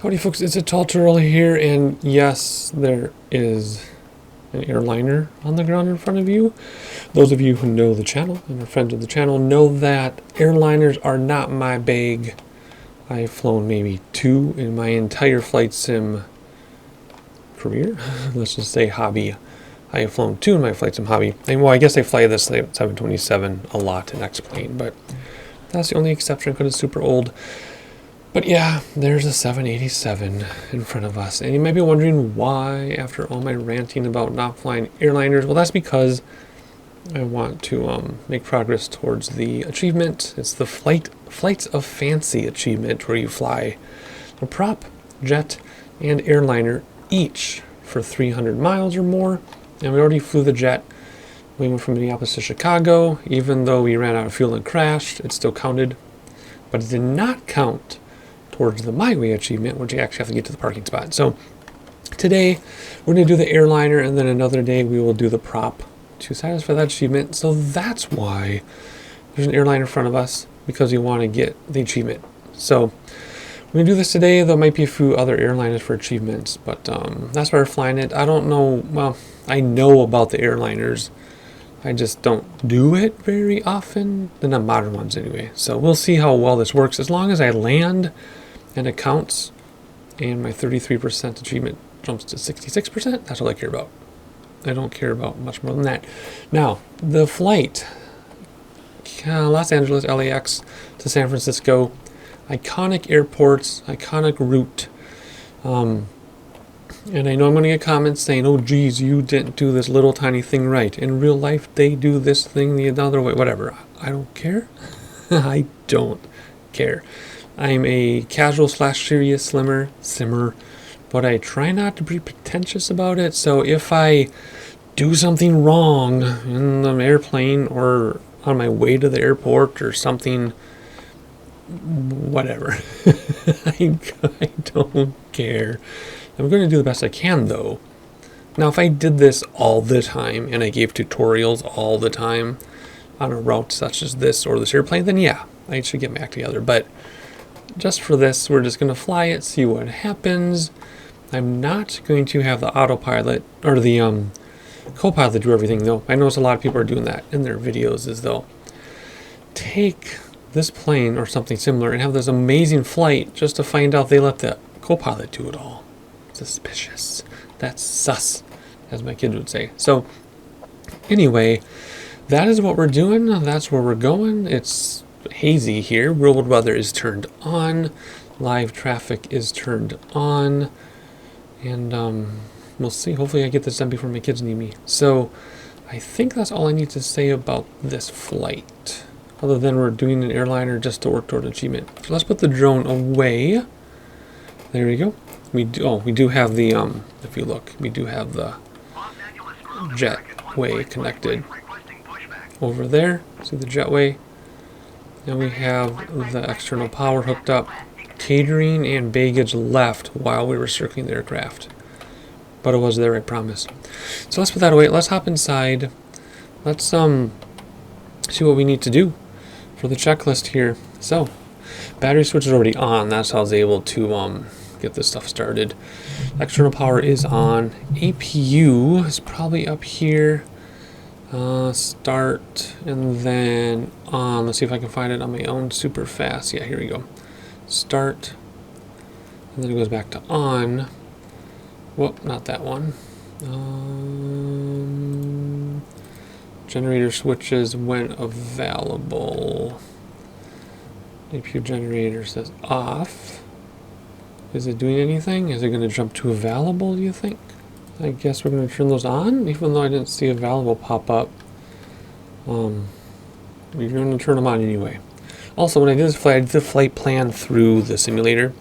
Howdy folks, it's a tall turtle here, and yes, there is an airliner on the ground in front of you. Those of you who know the channel and are friends of the channel know that airliners are not my bag. I've flown maybe 2 in my entire flight sim career. Let's just say hobby. I have flown 2 in my flight sim hobby. And well, I guess I fly this 727 a lot in X-Plane, but that's the only exception because it's super old. But yeah, there's a 787 in front of us. And you might be wondering why, after all my ranting about not flying airliners. Well, that's because I want to make progress towards the achievement. It's the Flights of Fancy achievement, where you fly a prop, jet, and airliner each for 300 miles or more. And we already flew the jet. We went from Minneapolis to Chicago. Even though we ran out of fuel and crashed, it still counted. But it did not count towards the My Way achievement, which you actually have to get to the parking spot. So today we're going to do the airliner, and then another day we will do the prop to satisfy that achievement. So that's why there's an airliner in front of us, because you want to get the achievement. So we're going to do this today. There might be a few other airliners for achievements, but that's why we're flying it. I don't know, well, I know about the airliners. I just don't do it very often. They're not modern ones anyway. So we'll see how well this works. As long as I land and it counts, and my 33% achievement jumps to 66%, that's all I care about. I don't care about much more than that. Now, the flight, Los Angeles, LAX to San Francisco, iconic airports, iconic route. And I know I'm going to get comments saying, oh geez, you didn't do this little tiny thing right. In real life, they do this thing the other way. Whatever. I don't care. I don't care. I'm a casual / serious simmer, but I try not to be pretentious about it. So if I do something wrong in the airplane or on my way to the airport or something, whatever. I don't care. I'm going to do the best I can, though. Now, if I did this all the time and I gave tutorials all the time on a route such as this or this airplane, then yeah, I should get my act together. But just for this, we're just going to fly it, see what happens. I'm not going to have the autopilot or the co-pilot do everything, though. I notice a lot of people are doing that in their videos, as they'll take this plane or something similar and have this amazing flight just to find out they let the co-pilot do it all. Suspicious. That's sus, as my kids would say. So anyway, that is what we're doing. That's where we're going. It's hazy here. Real world weather is turned on. Live traffic is turned on. And we'll see. Hopefully I get this done before my kids need me. So I think that's all I need to say about this flight, other than we're doing an airliner just to work toward achievement. So let's put the drone away. There we go. We do have the if you look, we do have the jetway connected over there. See the jetway? And we have the external power hooked up. Catering and baggage left while we were circling the aircraft, but it was there, I promise. So let's put that away. Let's hop inside. Let's see what we need to do for the checklist here. So battery switch is already on. That's how I was able to get this stuff started. External power is on. APU is probably up here. Start and then on. Let's see if I can find it on my own super fast. Yeah, here we go. Start, and then it goes back to on. Whoop, not that one. Generator switches when available. APU generator says off. Is it doing anything? Is it going to jump to available, do you think? I guess we're going to turn those on, even though I didn't see available pop up. We're going to turn them on anyway. Also, when I did this flight, I did the flight plan through the simulator.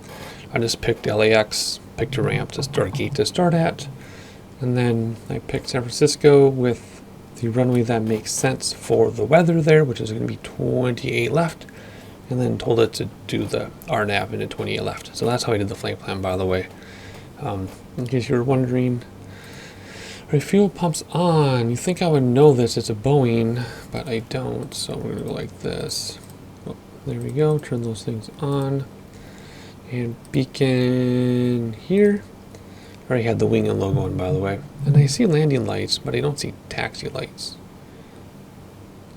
I just picked LAX, picked a ramp to start, gate to start at, and then I picked San Francisco with the runway that makes sense for the weather there, which is going to be 28 left, and then told it to do the RNAV into 28 left. So that's how I did the flight plan, by the way. In case you were wondering, our fuel pump's on. You think I would know this? It's a Boeing, but I don't. So we're going to go like this. Oh, there we go. Turn those things on. And beacon here. I already had the wing and logo on, by the way. And I see landing lights, but I don't see taxi lights.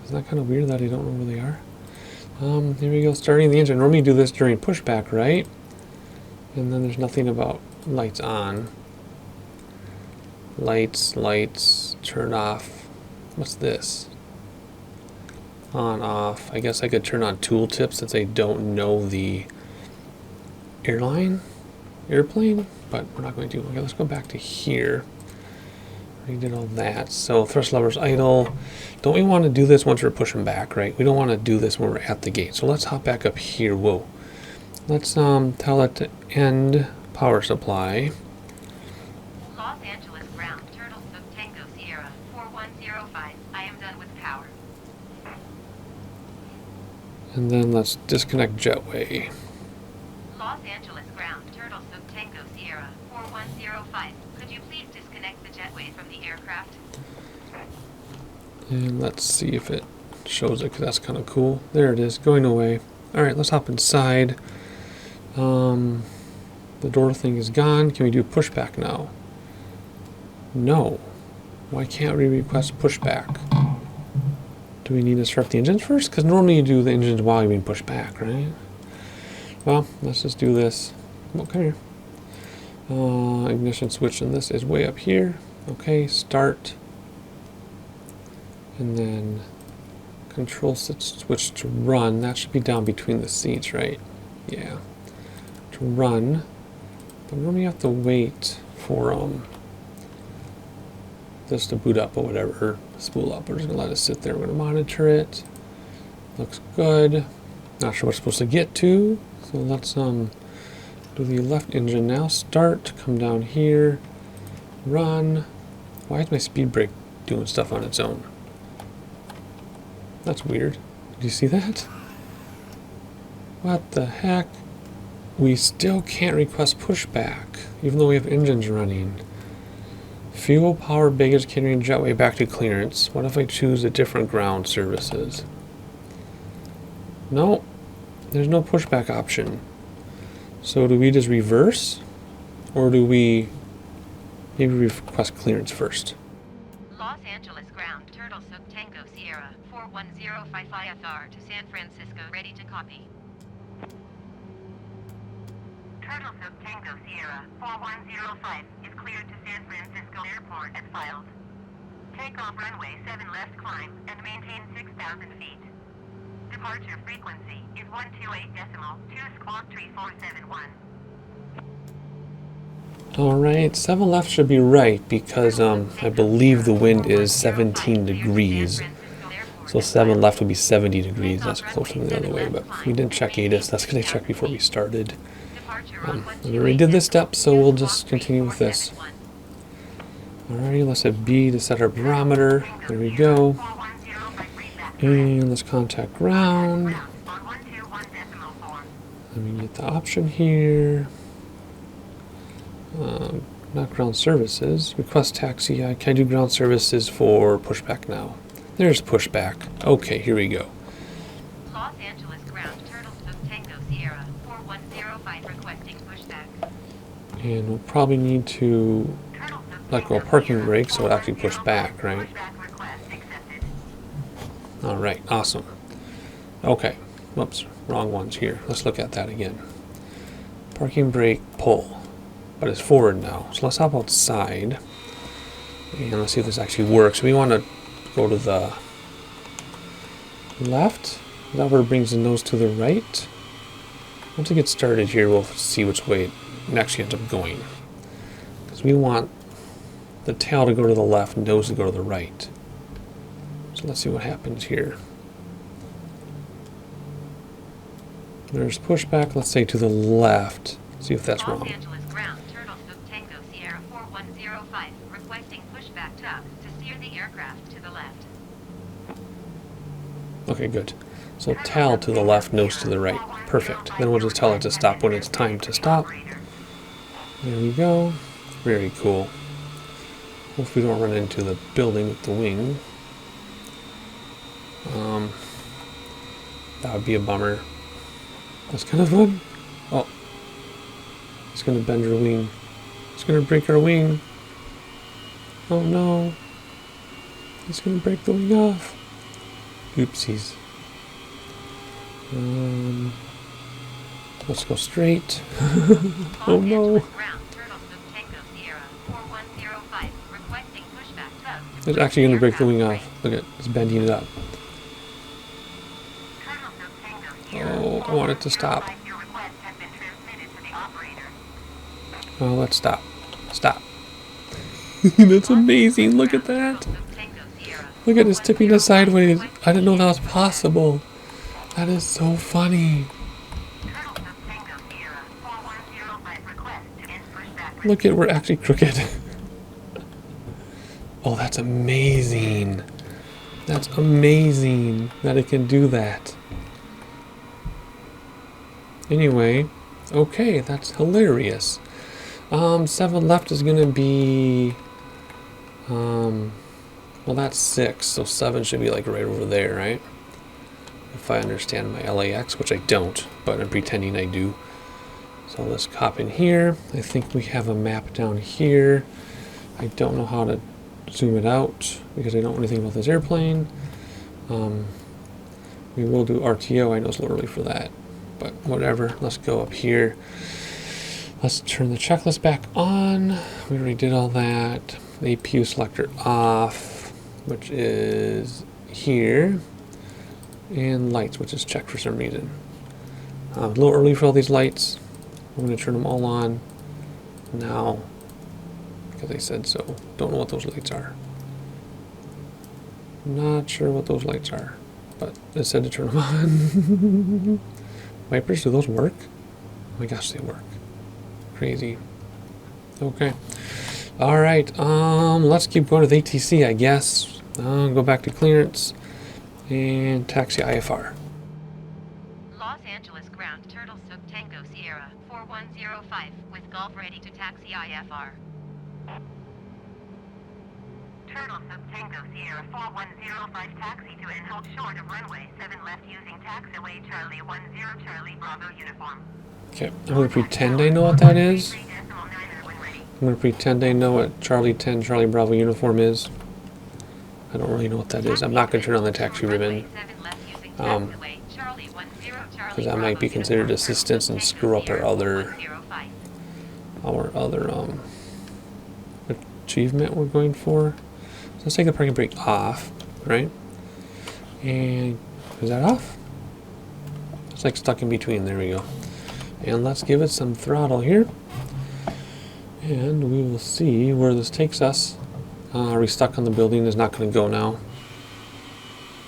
Isn't that kind of weird that I don't know where they are? Here we go, starting the engine. Normally you do this during pushback, right? And then there's nothing about lights on. Lights, turn off. What's this? On, off. I guess I could turn on tooltips since I don't know the airplane, but we're not going to. Okay, let's go back to here. We did all that. So thrust levers idle. Don't we want to do this once we're pushing back, right? We don't want to do this when we're at the gate. So let's hop back up here. Whoa. Let's tell it to end power supply. Los Angeles ground, Turtle Soup Tango Sierra 4105. I am done with power. And then let's disconnect jetway. Los Angeles ground, Turtle Soup Tango Sierra 4105. Could you please disconnect the jetway from the aircraft? And let's see if it shows it, because that's kind of cool. There it is, going away. All right, let's hop inside. The door thing is gone. Can we do pushback now? No. Why can't we request pushback? Do we need to start the engines first? Because normally you do the engines while you're being pushed back, right? Well, let's just do this. Oh, come here. Ignition switch, and this is way up here. Okay, start. And then control switch to run. That should be down between the seats, right? Yeah. To run. But normally you have to wait for this to boot up or whatever, spool up. We're just gonna let it sit there. We're gonna monitor it. Looks good. Not sure what it's supposed to get to. So let's do the left engine now. Start, come down here, run. Why is my speed brake doing stuff on its own? That's weird. Did you see that? What the heck? We still can't request pushback, even though we have engines running. Fuel, power, baggage, catering, jetway, back to clearance. What if I choose a different ground services? No, there's no pushback option. So do we just reverse? Or do we maybe request clearance first? Los Angeles ground, Turtle Soup Tango Sierra 4105 IFR to San Francisco, ready to copy. Turtle Soup Tango Sierra 4105 is cleared to San Francisco Airport as filed. Takeoff runway 7 left climb and maintain 6,000 feet. Departure frequency is 128.2 squawk 3471. Alright, 7 left should be right because I believe the wind is 17 degrees. So 7 left would be 70 degrees. That's closer than the other way, but we didn't check ATIS. That's because I checked before we started. We already did this step, so we'll just continue with this. Alrighty, let's hit B to set our barometer. There we go. And let's contact ground. Let me get the option here. Not ground services. Request taxi. Can I do ground services for pushback now? There's pushback. Okay, here we go. Los Angeles ground, Turtle Soup Tango Sierra 4105 requesting pushback. And we'll probably need to let go of parking brake so it actually push back, right? Alright, awesome. Okay, whoops, wrong ones here. Let's look at that again. Parking brake, pull. But it's forward now. So let's hop outside. And let's see if this actually works. We want to go to the left. That where it brings the nose to the right. Once it gets started here, we'll see which way it actually ends up going. Because we want the tail to go to the left, nose to go to the right. So let's see what happens here. There's pushback, let's say to the left. See if that's wrong. Los Angeles ground, Turtle Soup Tango Sierra 4105 requesting pushback tug to steer the aircraft to the left. Okay, good. So tail to the left, nose to the right. Perfect. Then we'll just tell it to stop when it's time to stop. There we go. Very cool. Hopefully we don't run into the building with the wing. That would be a bummer. That's kind of fun. Oh, It's gonna bend her wing. It's gonna break our wing. Oh no. It's gonna break the wing off. Oopsies. Let's go straight. Oh no. It's actually gonna break the wing off. Look at it, it's bending it up. Oh, I want it to stop. Oh, let's stop. Stop. That's amazing. Look at that. Look at it tipping us sideways. I didn't know that was possible. That is so funny. Look at, we're actually crooked. Oh, that's amazing. That's amazing that it can do that. Anyway, okay, that's hilarious. 7 left is gonna be, well, that's 6, so 7 should be like right over there, right? If I understand my LAX, which I don't, but I'm pretending I do. So let's hop in here. I think we have a map down here. I don't know how to zoom it out because I don't know anything about this airplane. We will do RTO. I know it's a little early for that, but whatever. Let's go up here. Let's turn the checklist back on. We already did all that. The APU selector off, which is here. And lights, which is checked for some reason. A little early for all these lights. I'm going to turn them all on now because I said so. Don't know what those lights are. Not sure what those lights are, but it said to turn them on. Wipers, do those work? Oh my gosh, they work. Crazy. Okay. All right. Let's keep going with ATC, I guess. Go back to clearance and taxi IFR. Los Angeles ground Turtle Soup Tango Sierra 4105 with Golf ready to taxi IFR. Turtle Soup Tango Sierra 4105 taxi to and hold short of runway 7 left using taxiway Charlie 10 Charlie Bravo uniform. Okay, I'm going to pretend I know what that is. I'm going to pretend I know what Charlie 10 Charlie Bravo uniform is. I don't really know what that is. I'm not going to turn on the taxi ribbon. Because that might be considered assistance and screw up our other achievement we're going for. So let's take the parking brake off, right? And is that off? It's like stuck in between. There we go. And let's give it some throttle here. And we will see where this takes us. Are we stuck on the building? It's not going to go now.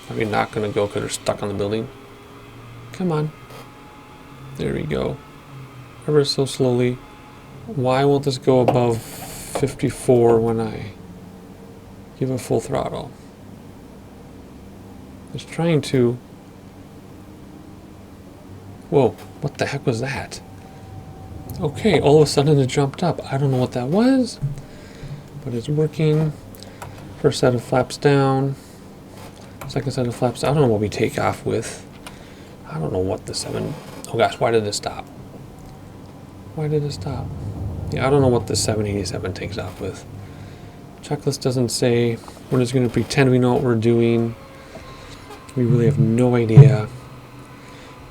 Are we not going to go because we're stuck on the building? Come on. There we go. Ever so slowly. Why won't this go above 54 when I give it full throttle? It's trying to. Whoa, what the heck was that? Okay, all of a sudden it jumped up. I don't know what that was, but it's working. First set of flaps down. Second set of flaps down. I don't know what we take off with. I don't know what the 7... Oh gosh, why did it stop? Why did it stop? Yeah, I don't know what the 787 takes off with. Checklist doesn't say. We're just going to pretend we know what we're doing. We really have no idea.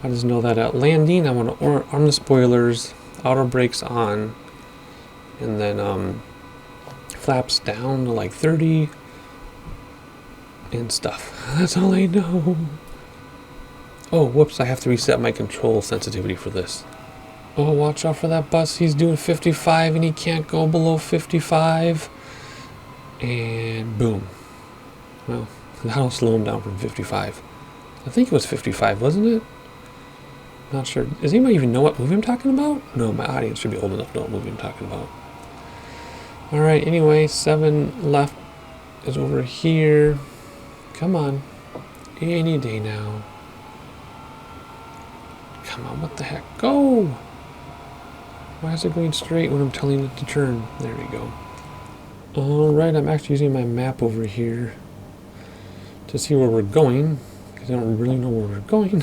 I just know that at landing, I want to arm the spoilers, outer brakes on, and then flaps down to like 30 and stuff. That's all I know. Oh, whoops, I have to reset my control sensitivity for this. Oh, watch out for that bus. He's doing 55 and he can't go below 55. And boom. Well, that'll slow him down from 55. I think it was 55, wasn't it? Not sure. Does anybody even know what movie I'm talking about? No, my audience should be old enough to know what movie I'm talking about. Alright, anyway, 7 left is over here. Come on. Any day now. Come on, what the heck? Go! Why is it going straight when I'm telling it to turn? There we go. Alright, I'm actually using my map over here to see where we're going, because I don't really know where we're going.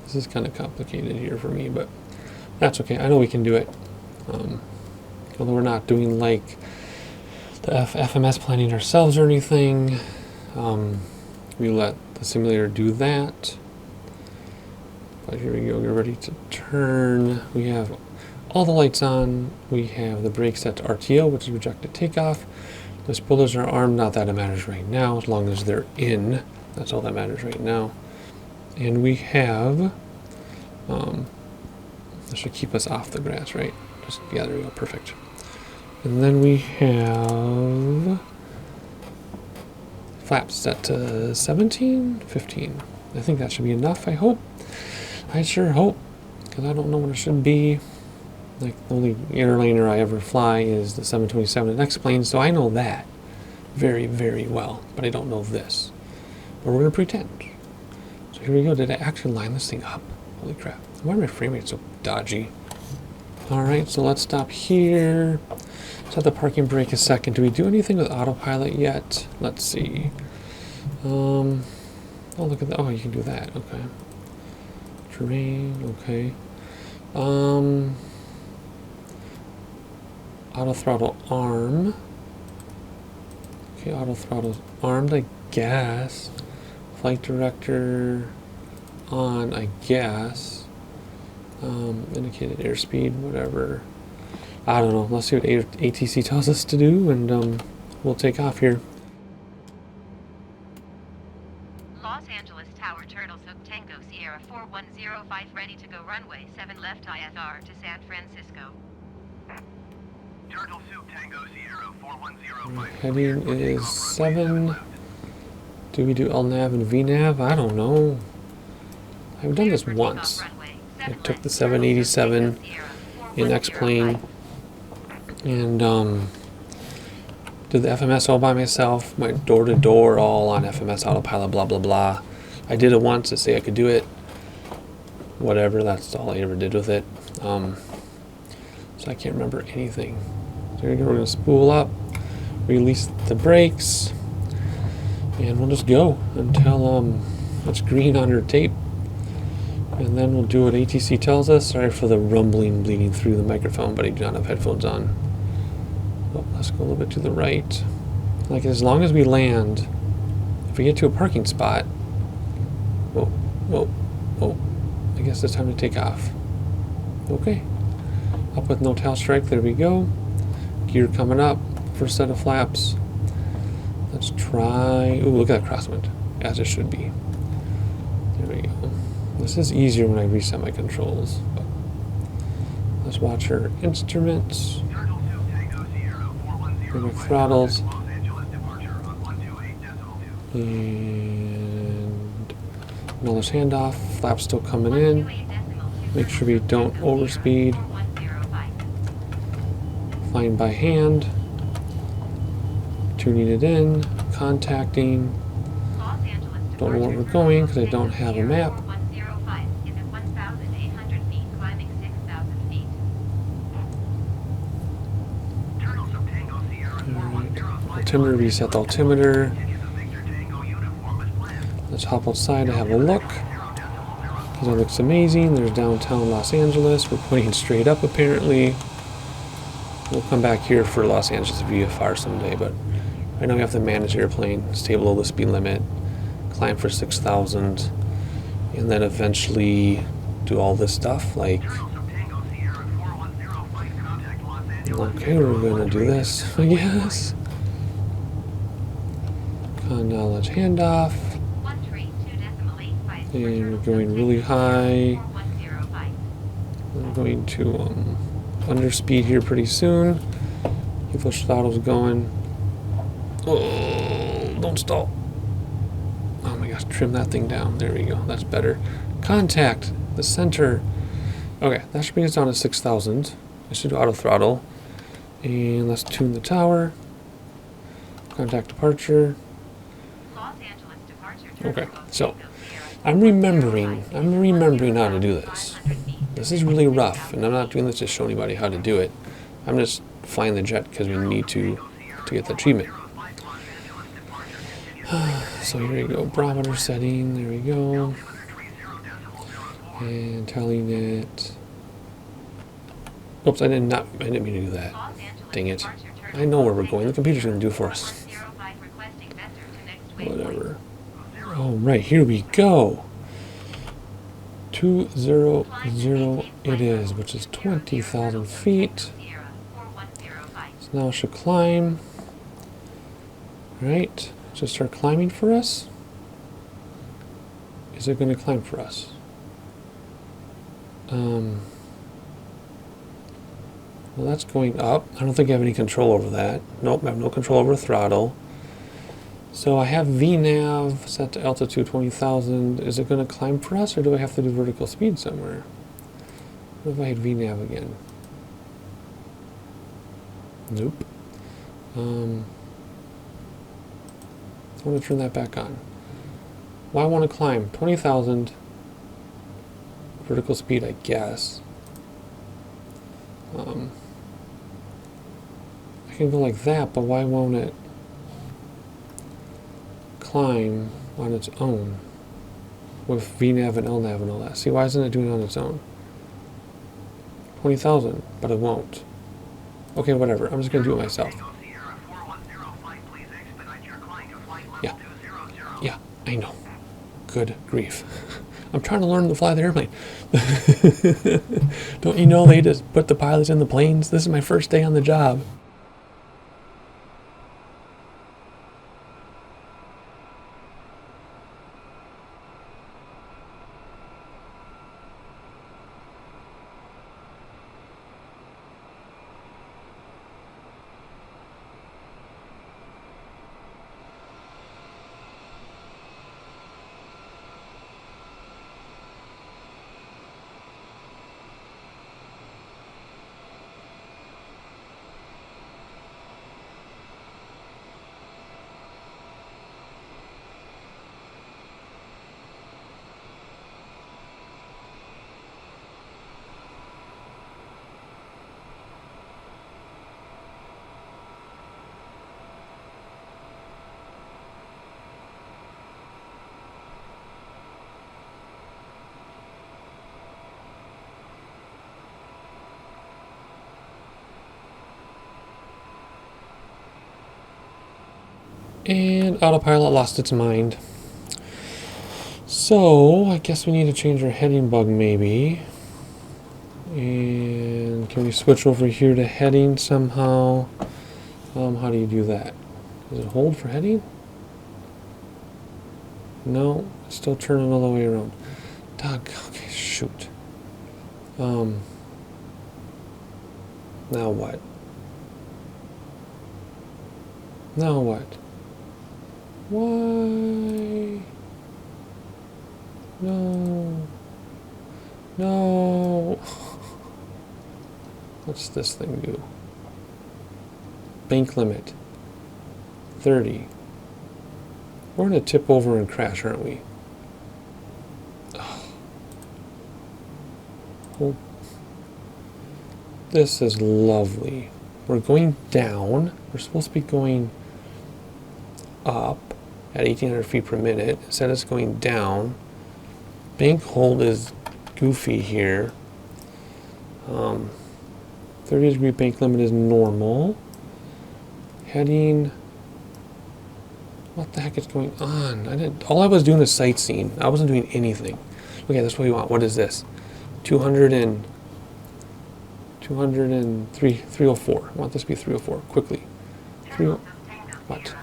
This is kind of complicated here for me, but That's okay. I know we can do it. Although we're not doing like the FMS planning ourselves or anything. We let the simulator do that. But here we go. We're ready to turn. We have all the lights on. We have the brake set to RTO, which is rejected takeoff. The spoilers are armed. Not that it matters right now, as long as they're in. That's all that matters right now. And we have, that should keep us off the grass, right? Just, yeah, there we go, perfect. And then we have flaps set to 17, 15. I think that should be enough, I hope. I sure hope, because I don't know what it should be. Like, the only airliner I ever fly is the 727 and X-plane, so I know that very, very well, but I don't know this. But we're going to pretend. So here we go. Did I actually line this thing up? Holy crap. Why are my frame rates so dodgy? Alright, so let's stop here. Set the parking brake a second. Do we do anything with autopilot yet? Let's see. Oh, look at that. Oh, you can do that. Okay. Terrain. Okay. Auto throttle arm. Okay, auto throttle's armed, I guess. Flight director on, I guess. Indicated airspeed, whatever. I don't know. Let's see what ATC tells us to do, and we'll take off here. Los Angeles Tower, Turtles Hook, Tango Sierra 4105, ready to go runway 7 left IFR to San Francisco. Turtle Soup Tango Sierra 4105. Heading is 7. Do we do LNAV and VNAV? I don't know. I've done this once. I took the 787 in X-plane and did the FMS all by myself, my door-to-door all on FMS autopilot, blah blah blah. I did it once to say I could do it. Whatever, that's all I ever did with it. So I can't remember anything. So here we go, we're going to spool up, release the brakes, and we'll just go until it's green on your tape. And then we'll do what ATC tells us. Sorry for the rumbling bleeding through the microphone, but I do not have headphones on. Oh, let's go a little bit to the right. Like, as long as we land, if we get to a parking spot, whoa, whoa, whoa, I guess it's time to take off. Okay. Up with no tail strike, there we go. Gear coming up, first set of flaps. Let's try, ooh, look at that crosswind, as it should be. There we go. This is easier when I reset my controls. But let's watch our instruments. Bring our throttles. And nose handoff. Flaps still coming in. Make sure we don't overspeed. Flying by hand. Tuning it in. Contacting. Don't know where we're going because I don't have a map. Altimeter, reset the altimeter. Let's hop outside to have a look. Because it looks amazing. There's downtown Los Angeles. We're pointing straight up apparently. We'll come back here for Los Angeles VFR someday, but right now we have to manage the airplane, stay below the speed limit, climb for 6,000, and then eventually do all this stuff like, okay, we're gonna do this, I guess. Knowledge handoff, and we're going really high. We're going to underspeed here pretty soon. Keep those throttles going. Oh, don't stall. Oh my gosh, trim that thing down. There we go, that's better. Contact the center. Okay, that should bring us down to 6,000. I should do auto throttle. And let's tune the tower. Contact departure. Okay, so I'm remembering how to do this. This is really rough, and I'm not doing this to show anybody how to do it. I'm just flying the jet because we need to get the achievement. So here we go, barometer setting, there we go. And telling it Oops, I didn't mean to do that. Dang it. I know where we're going. The computer's going to do it for us. Whatever. Oh, right, here we go. 200 it is, which is 20,000 feet. So now it should climb. Right, just start climbing for us. Is it going to climb for us? Well, that's going up. I don't think I have any control over that. Nope, I have no control over throttle. So I have VNAV set to altitude 20,000. Is it going to climb for us, or do I have to do vertical speed somewhere? What if I hit VNAV again? Nope. I want to turn that back on. Well, I want to climb 20,000 vertical speed, I guess. I can go like that, but why won't it climb on its own with VNAV and LNAV and all that? See, why isn't it doing it on its own? 20,000, but it won't. Okay, whatever. I'm just going to do it myself. Yeah. Yeah, I know. Good grief. I'm trying to learn to fly the airplane. Don't you know they just put the pilots in the planes? This is my first day on the job. And autopilot lost its mind. So I guess we need to change our heading bug maybe. And can we switch over here to heading somehow? How do you do that? Does it hold for heading? No, it's still turning all the way around. Doug, okay, shoot. Now what? Now what? Why? No. No. What's this thing do? Bank limit. 30. We're going to tip over and crash, aren't we? Oh. This is lovely. We're going down. We're supposed to be going up at 1,800 feet per minute. Instead, it's going down. Bank hold is goofy here. 30-degree bank limit is normal. Heading. What the heck is going on? All I was doing is sightseeing. I wasn't doing anything. Okay, that's what we want. What is this? 304. I want this to be 304. Quickly. What?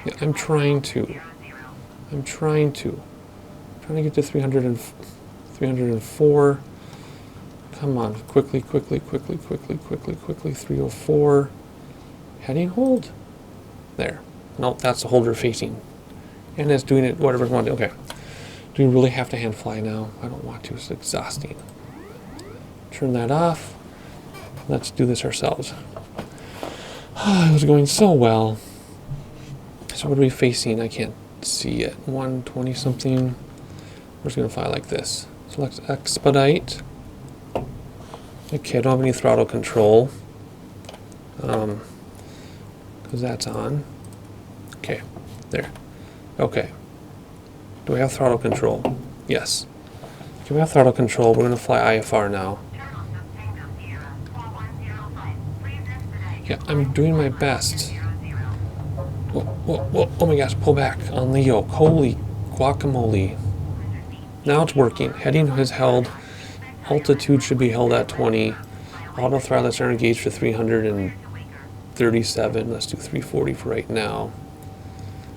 Yeah, I'm trying to get to 304. Come on, quickly, 304. Heading hold. There. No, that's the holder facing. And it's doing it whatever it wants to. Okay. Do we really have to hand fly now? I don't want to. It's exhausting. Turn that off. Let's do this ourselves. It was going so well. So what are we facing? I can't see it. 120 something. We're just going to fly like this. So let's expedite. Okay, I don't have any throttle control. Because that's on. Okay, there. Okay. Do I have throttle control? Yes. Okay, we have throttle control. We're going to fly IFR now. Yeah, I'm doing my best. Whoa, whoa, whoa. Oh my gosh, pull back on the yoke. Holy guacamole. Now it's working. Heading is held. Altitude should be held at 20. Auto throttles are engaged for 337. Let's do 340 for right now.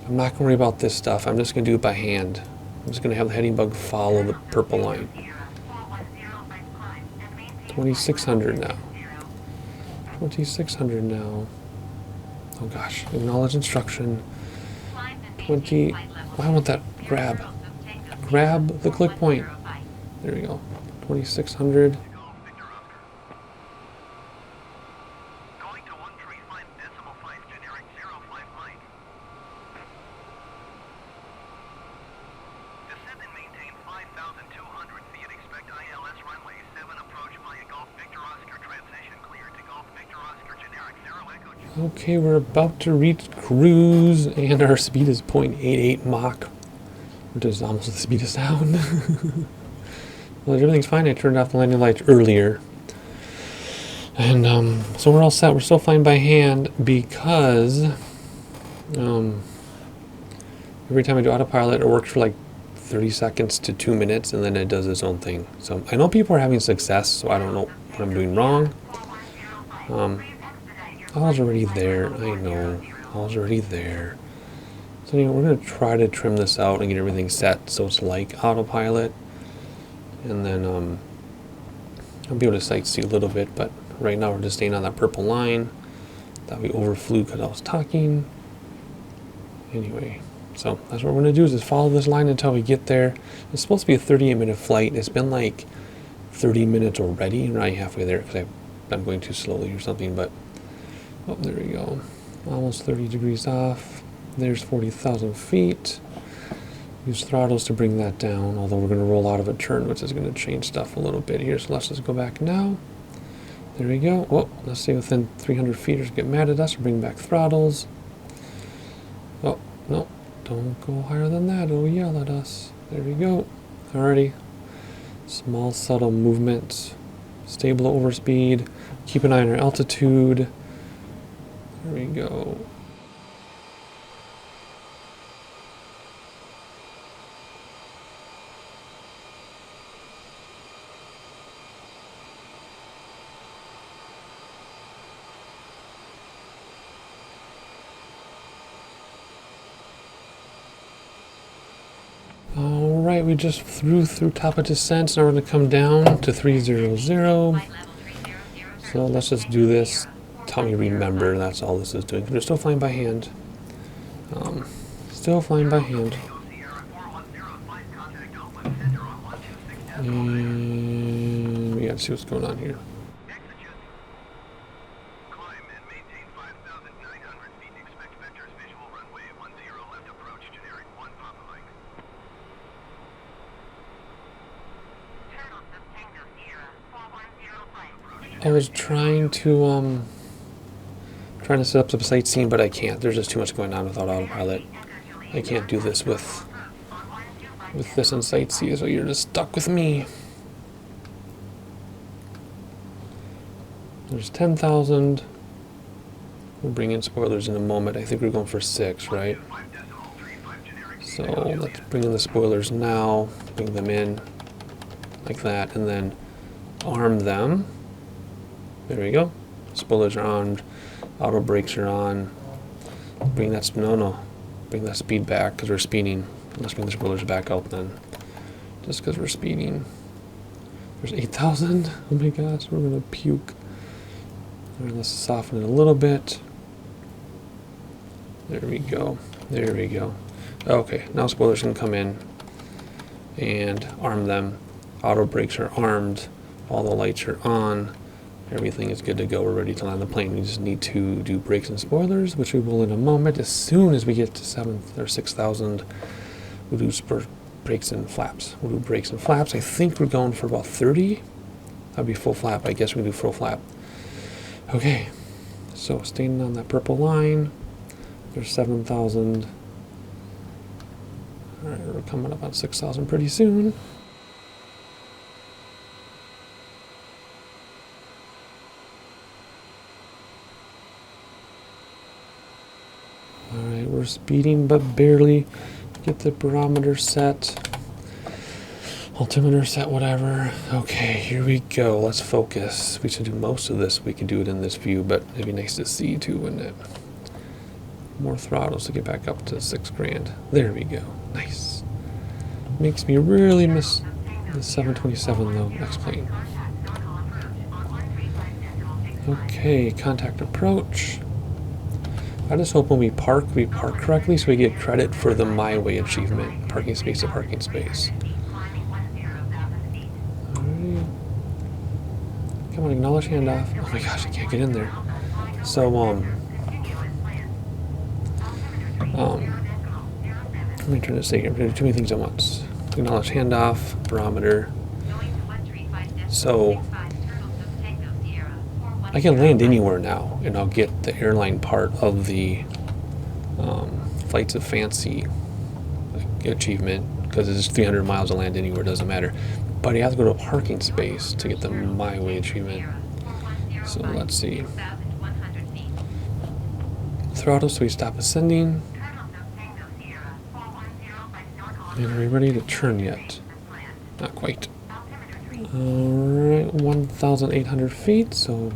I'm not going to worry about this stuff. I'm just going to do it by hand. I'm just going to have the heading bug follow the purple line. 2600 now. 2600 now. Oh gosh. Acknowledge instruction. 20. I want that grab. Grab the click point. There we go. 2600. Going to 135.5 generic 05 Mike. Descend and maintain 5,200 feet. Expect ILS runway 7 approach via Golf Victor Oscar transition clear to Golf Victor Oscar generic 0 Echo. Okay, we're about to reach cruise, and our speed is 0.88 Mach, which is almost the speed of sound. Well, everything's fine. I turned off the landing lights earlier. And so we're all set. We're still flying by hand because every time I do autopilot, it works for like 30 seconds to 2 minutes, and then it does its own thing. So I know people are having success, so I don't know what I'm doing wrong. All's already there. I know. All's already there. So anyway, we're going to try to trim this out and get everything set so it's like autopilot. And then I'll be able to sightsee a little bit, but right now we're just staying on that purple line that we overflew because I was talking. Anyway, so that's what we're going to do is just follow this line until we get there. It's supposed to be a 38-minute flight. It's been like 30 minutes already. We're already halfway there because I'm going too slowly or something, but oh, there we go. Almost 30 degrees off. There's 40,000 feet. Use throttles to bring that down, although we're going to roll out of a turn, which is going to change stuff a little bit here. So let's just go back now. There we go. Whoa, let's see within 300 feet or get mad at us or bring back throttles. Oh, no, don't go higher than that. It'll yell at us. There we go. Alrighty. Small, subtle movements. Stable over speed. Keep an eye on our altitude. There we go. Alright, we just flew through top of descent, so now we're going to come down to 300. So let's just do this. Tell me remember, that's all this is doing. We're still flying by hand. Still flying by hand. And we gotta see what's going on here. Climb and maintain 5,900 feet. Expect vectors visual runway 10 left approach generic 1 Papa Mike. I was trying to set up some sightseeing, but I can't. There's just too much going on without autopilot. I can't do this with this in sightsee, so you're just stuck with me. There's 10,000. We'll bring in spoilers in a moment. I think we're going for 6, right? So let's bring in the spoilers now. Bring them in like that, and then arm them. There we go. Spoilers are armed. Auto brakes are on. Bring that bring that speed back because we're speeding. Let's bring the spoilers back out then. Just because we're speeding. There's 8,000. Oh my gosh, we're gonna puke. All right, let's soften it a little bit. There we go. There we go. Okay, now spoilers can come in and arm them. Auto brakes are armed. All the lights are on. Everything is good to go. We're ready to land the plane. We just need to do brakes and spoilers, which we will in a moment. As soon as we get to 7,000 or 6,000, we'll do brakes and flaps. We'll do brakes and flaps. I think we're going for about 30. That'd be full flap. I guess we can do full flap. Okay, so staying on that purple line. There's 7,000. All right, we're coming up on 6,000 pretty soon. we're speeding, but barely. Get the barometer set. Altimeter set, whatever. Okay, here we go. Let's focus. We should do most of this. We can do it in this view, but it'd be nice to see too, wouldn't it? More throttles to get back up to 6 grand. There we go. Nice. Makes me really miss the 727 though, X-plane. Okay, contact approach. I just hope when we park correctly so we get credit for the My Way achievement. Parking space to parking space. Alright. Come on, acknowledge handoff. Oh my gosh, I can't get in there. So, let me turn this here. I'm going to do too many things at once. Acknowledge handoff, barometer. So, I can land anywhere now, and I'll get the airline part of the Flights of Fancy achievement, because it's 300 miles to land anywhere, doesn't matter. But you have to go to a parking space to get the My Way achievement. So let's see. Throttle, so we stop ascending. And are we ready to turn yet? Not quite. Alright, 1,800 feet, so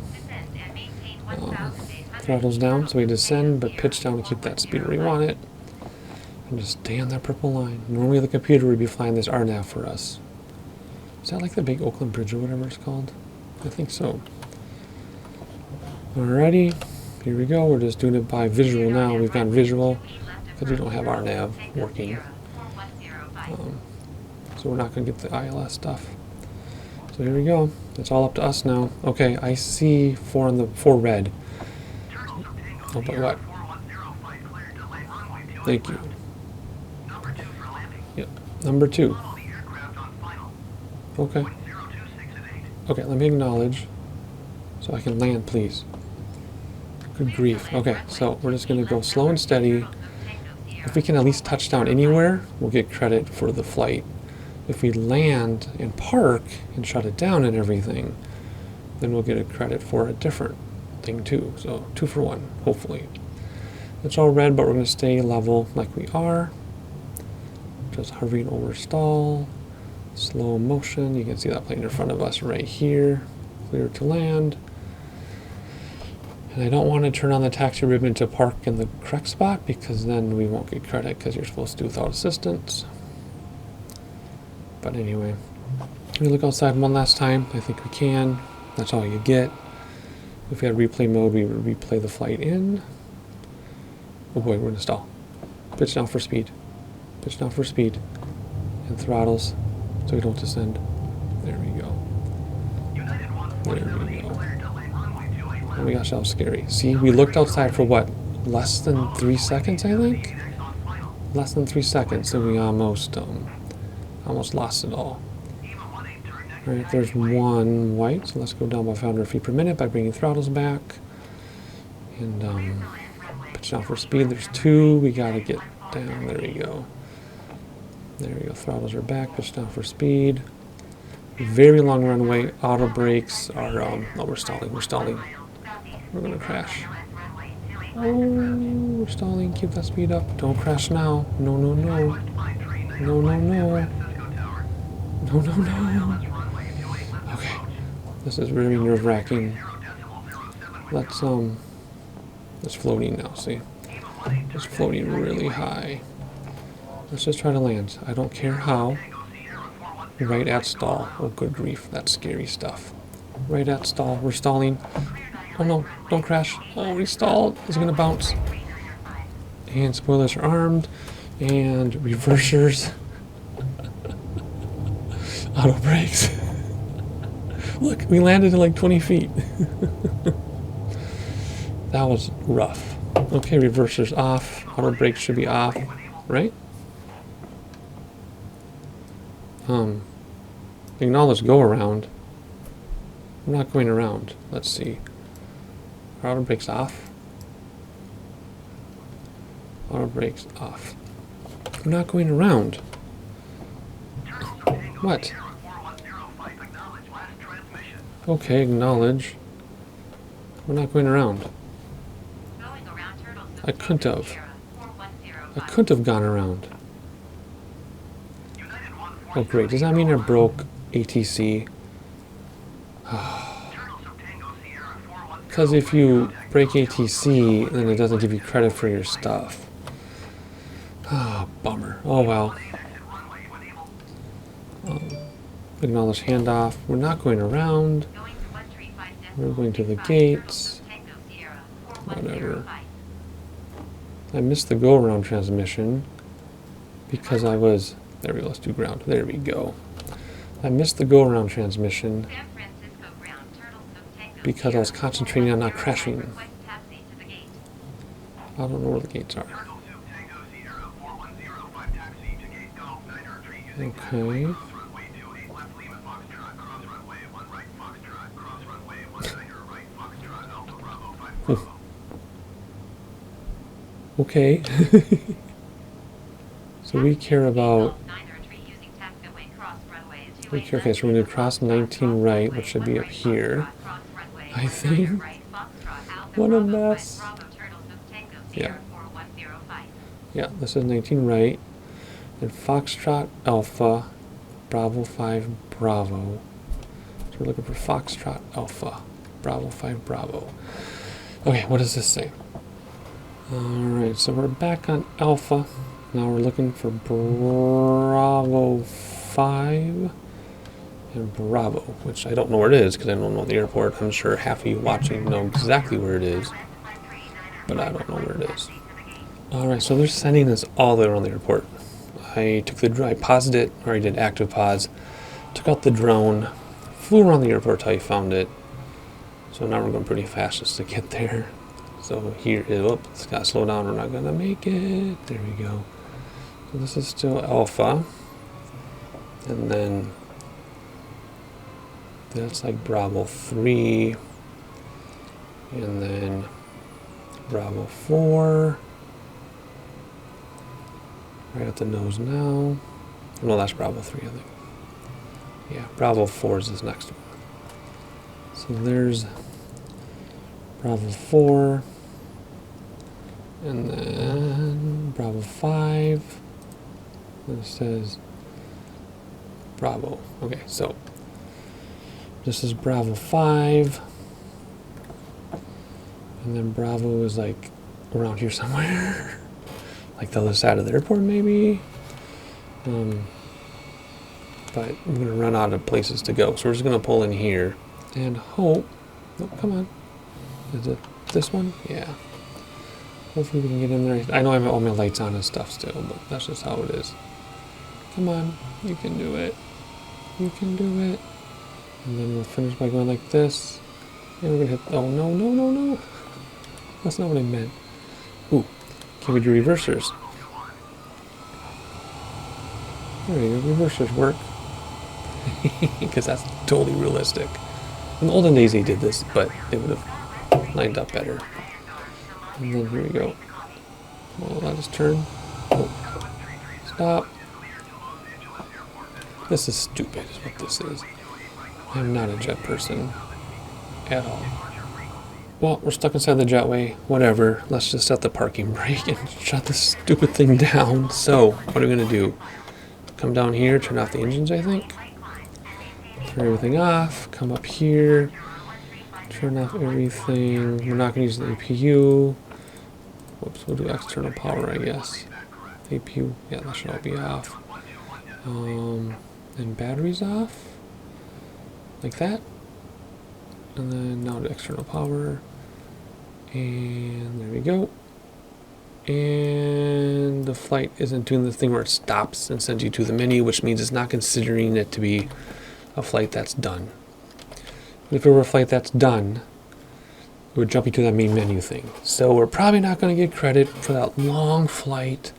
throttle's down, so we descend, but pitch down to keep that speed where we want it. And just stay on that purple line. Normally the computer would be flying this RNAV for us. Is that like the big Oakland Bridge or whatever it's called? I think so. Alrighty, here we go. We're just doing it by visual now. We've got visual because we don't have RNAV working. So we're not going to get the ILS stuff. So here we go. It's all up to us now. Okay, I see 4 on the 4 red. Oh, but what? Thank you. Yep, number 2. Okay. Okay, let me acknowledge so I can land, please. Good grief. Okay, so we're just going to go slow and steady. If we can at least touch down anywhere, we'll get credit for the flight. If we land and park and shut it down and everything, then we'll get a credit for a different thing too. So 2 for 1, hopefully. It's all red, but we're going to stay level like we are. Just hovering over stall. Slow motion. You can see that plane in front of us right here. Clear to land. And I don't want to turn on the taxi ribbon to park in the correct spot because then we won't get credit because you're supposed to do without assistance. But anyway, we look outside one last time. I think we can. That's all you get. If we had replay mode, we would replay the flight in. Oh boy, we're in a stall. Pitch down for speed. Pitch down for speed. And throttles so we don't descend. There we go. There we go. Oh my gosh, that was scary. See, we looked outside for what? Less than 3 seconds, I think? Less than 3 seconds, and we almost lost it all. Alright, there's 1 white, so let's go down by 500 feet per minute by bringing throttles back. And pitch down for speed. There's 2, we gotta get down. There we go. There we go, throttles are back, pitch down for speed. Very long runway, auto brakes are, oh, we're stalling. We're gonna crash. Oh, we're stalling, keep that speed up. Don't crash now. No. No. Okay, this is really nerve-wracking. It's floating now, see? It's floating really high. Let's just try to land. I don't care how. Right at stall. Oh, good grief, that's scary stuff. Right at stall, we're stalling. Oh no, don't crash. Oh, we stalled. Is it gonna bounce? And spoilers are armed. And reversers. Auto brakes. Look, we landed at like 20 feet. That was rough. Okay, reversers off. Auto brakes should be off, right? Acknowledge go around. I'm not going around. Let's see. Auto brakes off. Auto brakes off. I'm not going around. What? Okay, acknowledge. We're not going around. I couldn't have. I couldn't have gone around. Oh great, does that mean I broke ATC? Because if you break ATC, then it doesn't give you credit for your stuff. Ah, bummer. Oh well. Acknowledge handoff. We're not going around. We're going to the gates. Whatever. I missed the go-around transmission because I was... There we go, let's do ground. There we go. I missed the go-around transmission because I was concentrating on not crashing. I don't know where the gates are. Okay. Okay. So we care about... Okay, so we're going to cross 19 right, which should be up here. I think. What a mess. Yeah. Yeah, this is 19 right. And Foxtrot Alpha, Bravo 5 Bravo. So we're looking for Foxtrot Alpha, Bravo 5 Bravo. Okay, what does this say? Alright, so we're back on Alpha. Now we're looking for Bravo 5 and Bravo, which I don't know where it is because I don't know the airport. I'm sure half of you watching know exactly where it is, but I don't know where it is. Alright, so they're sending us all the way around the airport. I paused it, or I did active pause, took out the drone, flew around the airport till I found it. So now we're going pretty fast just to get there. So here is, whoops, it's got to slow down, we're not going to make it. There we go. So this is still Alpha. And then that's like Bravo 3. And then Bravo 4. Right at the nose now. No, that's Bravo 3, I think. Yeah, Bravo 4 is this next one. So there's Bravo 4. And then Bravo 5. And it says Bravo. Okay, so this is Bravo 5. And then Bravo is like around here somewhere. Like the other side of the airport, maybe. But I'm going to run out of places to go. So we're just going to pull in here and hope. Oh, come on. Is it this one? Yeah. Hopefully we can get in there. I know I have all my lights on and stuff still, but that's just how it is. Come on. You can do it. You can do it. And then we'll finish by going like this. And we're going to hit... Oh, no, no, no, no. That's not what I meant. Ooh. Can we do reversers? There you go, reversers work. Because that's totally realistic. In the olden days they did this, but it would have lined up better. And then here we go. Well, let us turn. Oh. Stop. This is stupid, is what this is. I'm not a jet person at all. Well, we're stuck inside the jetway. Whatever. Let's just set the parking brake and shut this stupid thing down. So, what are we going to do? Come down here, turn off the engines, I think. Turn everything off. Come up here. Turn off everything. We're not going to use the APU. Whoops, we'll do external power, I guess. APU, yeah, that should all be off. And batteries off. Like that. And then now to external power. And there we go. And the flight isn't doing the thing where it stops and sends you to the menu, which means it's not considering it to be a flight that's done. If it were a flight that's done, it would jump you to that main menu thing. So we're probably not going to get credit for that long flight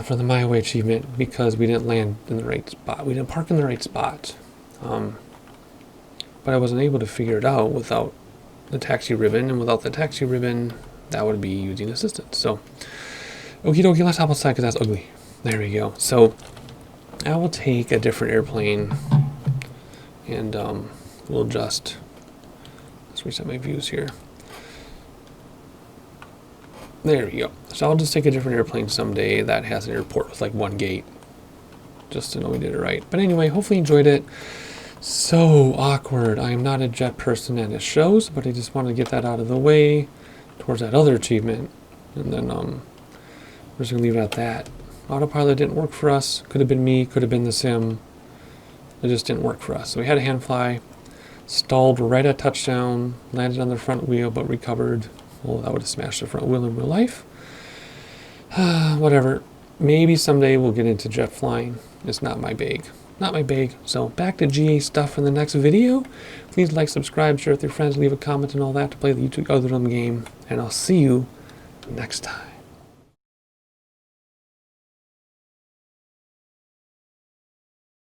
for the My Way achievement because we didn't land in the right spot. We didn't park in the right spot. But I wasn't able to figure it out without the taxi ribbon, and without the taxi ribbon, that would be using assistance. So, okie dokie, let's hop outside because that's ugly. There we go. So, I will take a different airplane, and we'll just, let's reset my views here. There we go. So I'll just take a different airplane someday that has an airport with like one gate, just to know we did it right. But anyway, hopefully you enjoyed it. So awkward. I am not a jet person, and it shows, but I just want to get that out of the way towards that other achievement. And then we're just going to leave it at that. Autopilot didn't work for us. Could have been me, could have been the sim. It just didn't work for us. So we had a hand fly, stalled right at touchdown, landed on the front wheel, but recovered. Well, that would have smashed the front wheel in real life. Whatever. Maybe someday we'll get into jet flying. It's not my bag. Not my bag. So back to GA stuff in the next video. Please like, subscribe, share with your friends, leave a comment and all that to play the YouTube algorithm game. And I'll see you next time.